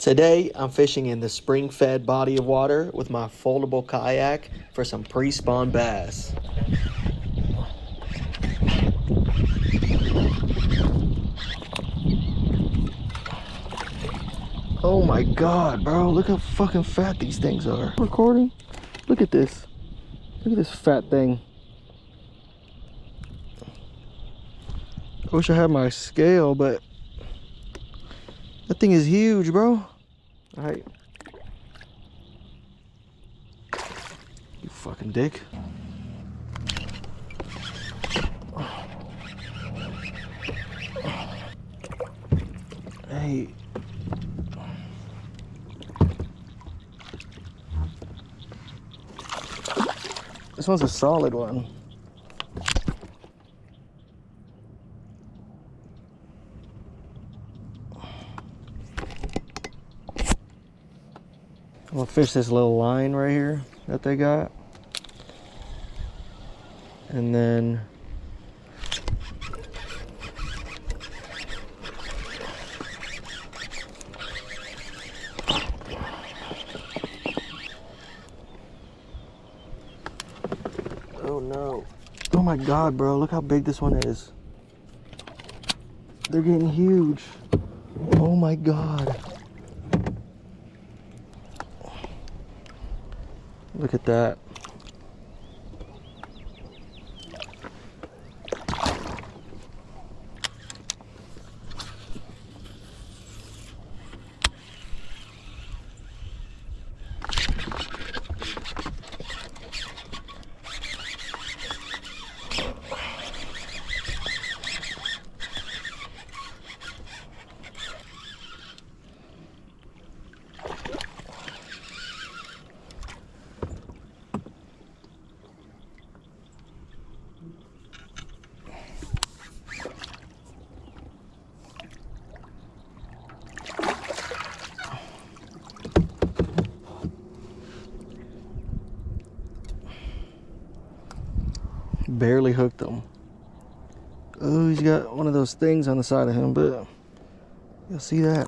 Today, I'm fishing in the spring-fed body of water with my foldable kayak for some pre-spawn bass. Oh my God, bro, look how fucking fat these things are. Recording? Look at this. Look at this fat thing. I wish I had my scale, but that thing is huge, bro. All right. You fucking dick. Hey. This one's a solid one. I'm gonna fish this little line right here that they got. And then oh no. Oh my God, bro, look how big this one is. They're getting huge. Oh my God. Look at that. Barely hooked him. Oh, he's got one of those things on the side of him, but you'll see that.